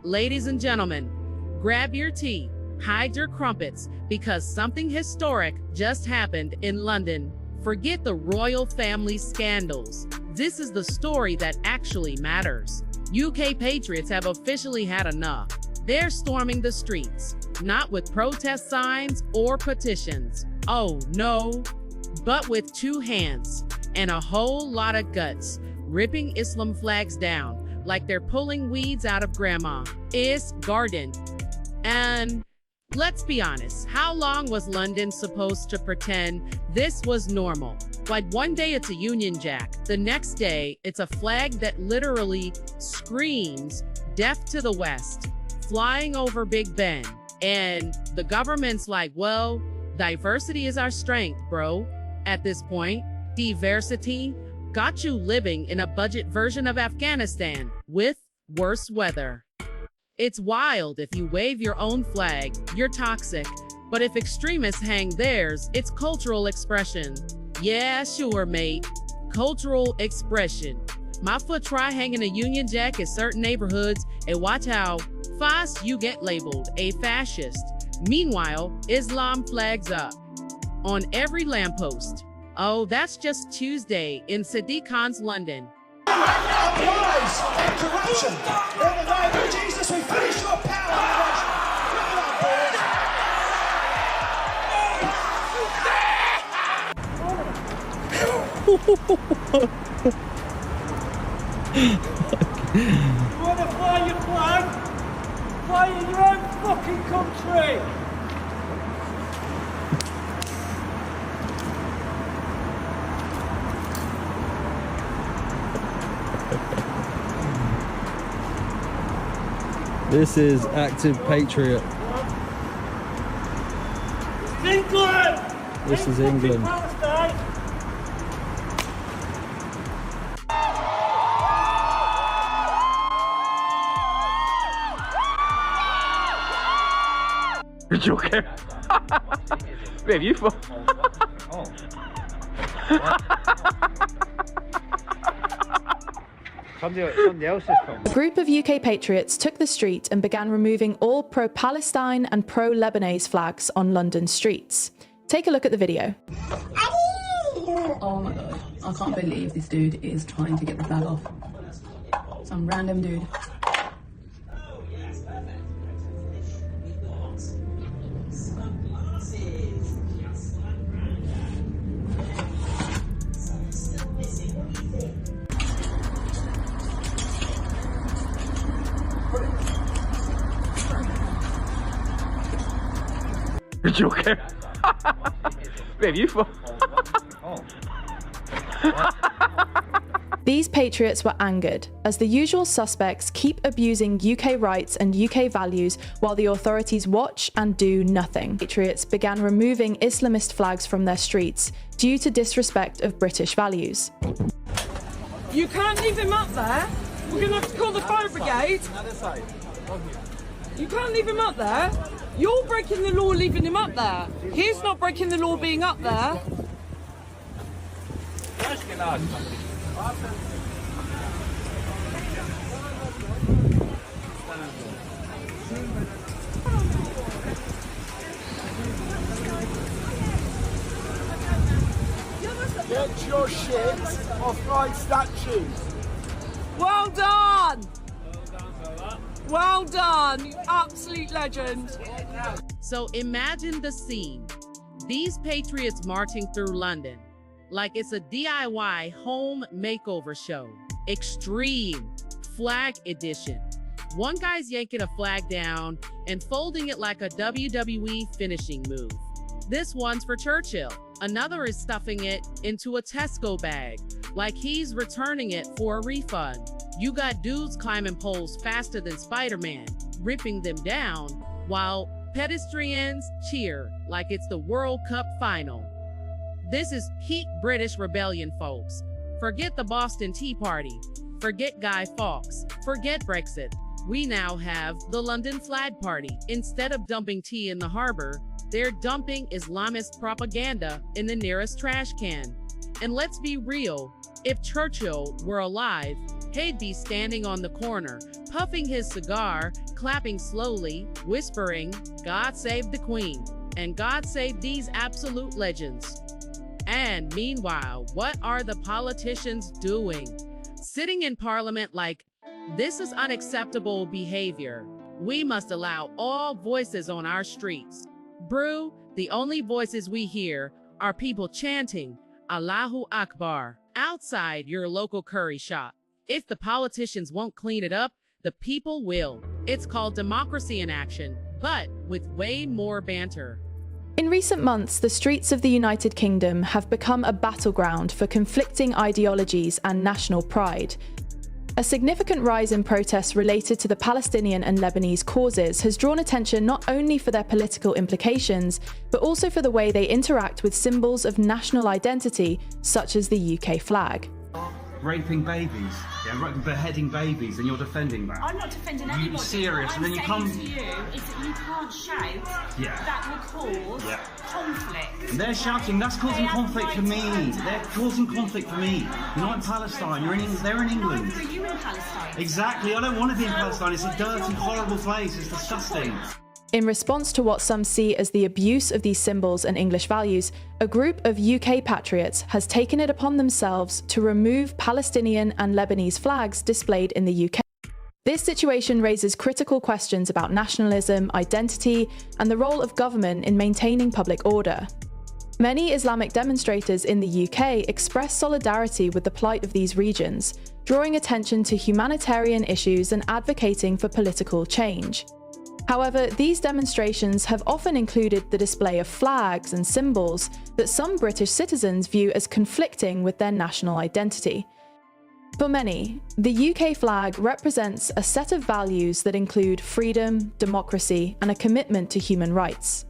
Ladies and gentlemen, grab your tea, hide your crumpets, because something historic just happened in London. Forget the royal family scandals. This is the story that actually matters. UK Patriots have officially had enough. They're storming the streets, not with protest signs or petitions. Oh no, but with two hands and a whole lot of guts, ripping Islam flags down like they're pulling weeds out of grandma's garden. And let's be honest, how long was London supposed to pretend this was normal? Like one day it's a Union Jack, the next day it's a flag that literally screams death to the West, flying over Big Ben. And the government's like, well, diversity is our strength, bro. At this point, diversity got you living in a budget version of Afghanistan with worse weather. It's wild. If you wave your own flag, you're toxic. But if extremists hang theirs, it's cultural expression. Yeah, sure, mate. Cultural expression. My foot try hanging a Union Jack in certain neighborhoods and watch how fast you get labeled a fascist. Meanwhile, Islam flags up on every lamppost. Oh, that's just Tuesday in Sadiq Khan's London. Applies corruption. In the name of Jesus, we finish your power. You want to fly your flag? Fly in your own fucking country! This is active patriot. England! This is England. Palestine! You're joking. Babe, you Somebody else has come. A group of UK patriots took the street and began removing all pro-Palestine and pro-Lebanese flags on London streets. Take a look at the video. Oh my god, I can't believe this dude is trying to get the flag off. Some random dude. You're joking. Babe, you These patriots were angered, as the usual suspects keep abusing UK rights and UK values while the authorities watch and do nothing. Patriots began removing Islamist flags from their streets due to disrespect of British values. You can't leave him up there. We're going to have to call the fire brigade. You can't leave him up there. You're breaking the law leaving him up there. He's not breaking the law being up there. Get your shit off my statues. Well done. Well done, you absolute legend. So imagine the scene. These patriots marching through London like it's a DIY home makeover show. Extreme flag edition. One guy's yanking a flag down and folding it like a WWE finishing move. This one's for Churchill. Another is stuffing it into a Tesco bag, like he's returning it for a refund. You got dudes climbing poles faster than Spider-Man, ripping them down, while pedestrians cheer like it's the World Cup final. This is peak British rebellion, folks. Forget the Boston Tea Party. Forget Guy Fawkes. Forget Brexit. We now have the London Flag Party. Instead of dumping tea in the harbor, they're dumping Islamist propaganda in the nearest trash can. And let's be real, if Churchill were alive, he'd be standing on the corner, puffing his cigar, clapping slowly, whispering, "God save the Queen," and "God save these absolute legends." And meanwhile, what are the politicians doing? Sitting in Parliament like, "This is unacceptable behavior. We must allow all voices on our streets." Brew, the only voices we hear are people chanting, "Allahu Akbar," outside your local curry shop. If the politicians won't clean it up, the people will. It's called democracy in action, but with way more banter. In recent months, the streets of the United Kingdom have become a battleground for conflicting ideologies and national pride. A significant rise in protests related to the Palestinian and Lebanese causes has drawn attention not only for their political implications, but also for the way they interact with symbols of national identity, such as the UK flag. Raping babies, beheading babies, and you're defending that. I'm not defending anybody. You're serious, what and then you come. to you is that you can't shout. That will cause conflict. And they're shouting. That's causing conflict for me. They're causing conflict for me. You're not in Palestine. You're in. They're in England. Neither are you in Palestine. Exactly. I don't want to be in Palestine. It's a dirty, horrible place. It's disgusting. In response to what some see as the abuse of these symbols and English values, a group of UK patriots has taken it upon themselves to remove Palestinian and Lebanese flags displayed in the UK. This situation raises critical questions about nationalism, identity, and the role of government in maintaining public order. Many Islamic demonstrators in the UK express solidarity with the plight of these regions, drawing attention to humanitarian issues and advocating for political change. However, these demonstrations have often included the display of flags and symbols that some British citizens view as conflicting with their national identity. For many, the UK flag represents a set of values that include freedom, democracy, and a commitment to human rights.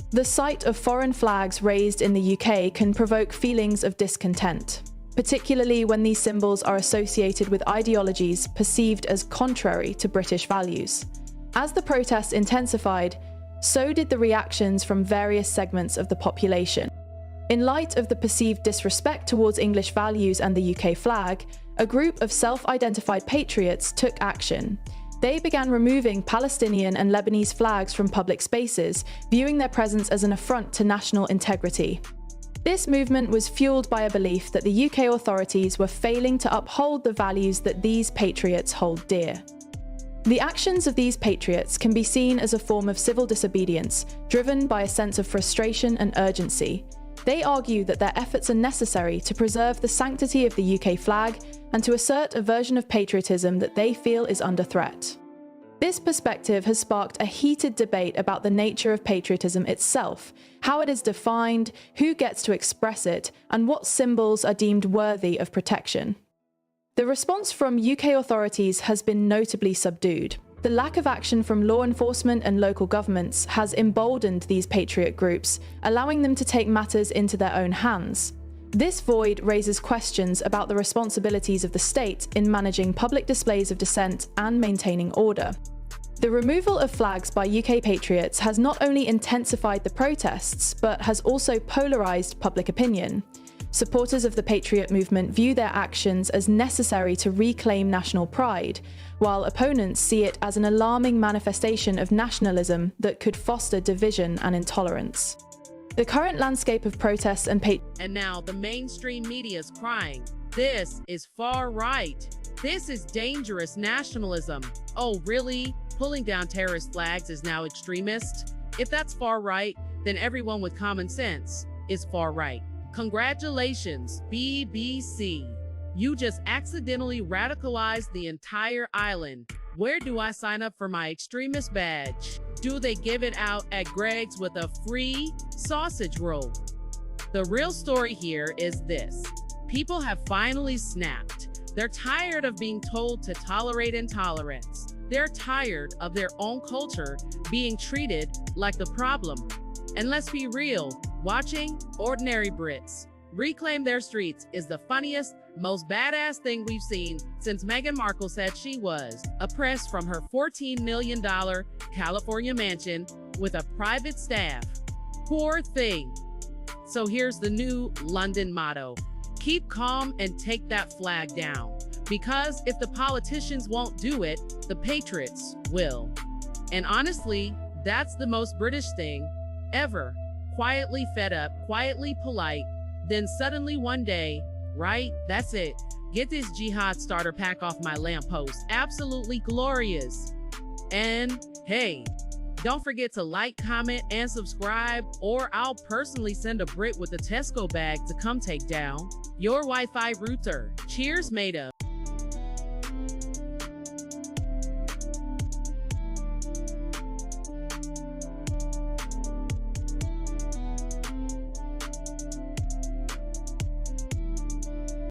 The sight of foreign flags raised in the UK can provoke feelings of discontent, particularly when these symbols are associated with ideologies perceived as contrary to British values. As the protests intensified, so did the reactions from various segments of the population. In light of the perceived disrespect towards English values and the UK flag, a group of self-identified patriots took action. They began removing Palestinian and Lebanese flags from public spaces, viewing their presence as an affront to national integrity. This movement was fueled by a belief that the UK authorities were failing to uphold the values that these patriots hold dear. The actions of these patriots can be seen as a form of civil disobedience, driven by a sense of frustration and urgency. They argue that their efforts are necessary to preserve the sanctity of the UK flag and to assert a version of patriotism that they feel is under threat. This perspective has sparked a heated debate about the nature of patriotism itself, how it is defined, who gets to express it, and what symbols are deemed worthy of protection. The response from UK authorities has been notably subdued. The lack of action from law enforcement and local governments has emboldened these patriot groups, allowing them to take matters into their own hands. This void raises questions about the responsibilities of the state in managing public displays of dissent and maintaining order. The removal of flags by UK patriots has not only intensified the protests, but has also polarised public opinion. Supporters of the Patriot movement view their actions as necessary to reclaim national pride, while opponents see it as an alarming manifestation of nationalism that could foster division and intolerance. The current landscape of protests and And now the mainstream media is crying, "This is far right. This is dangerous nationalism. Oh, really? Pulling down terrorist flags is now extremist? If that's far right, then everyone with common sense is far right. Congratulations, BBC. You just accidentally radicalized the entire island. Where do I sign up for my extremist badge? Do they give it out at Greg's with a free sausage roll?" The real story here is this. People have finally snapped. They're tired of being told to tolerate intolerance. They're tired of their own culture being treated like the problem. And let's be real, watching ordinary Brits reclaim their streets is the funniest, most badass thing we've seen since Meghan Markle said she was oppressed from her $14 million California mansion with a private staff. Poor thing. So here's the new London motto. Keep calm and take that flag down. Because if the politicians won't do it, the Patriots will. And honestly, that's the most British thing ever. Quietly fed up, quietly polite, then suddenly one day, right, that's it. Get this jihad starter pack off my lamppost. Absolutely glorious. And hey, don't forget to like, comment, and subscribe, or I'll personally send a Brit with a Tesco bag to come take down your Wi-Fi router. Cheers, made up.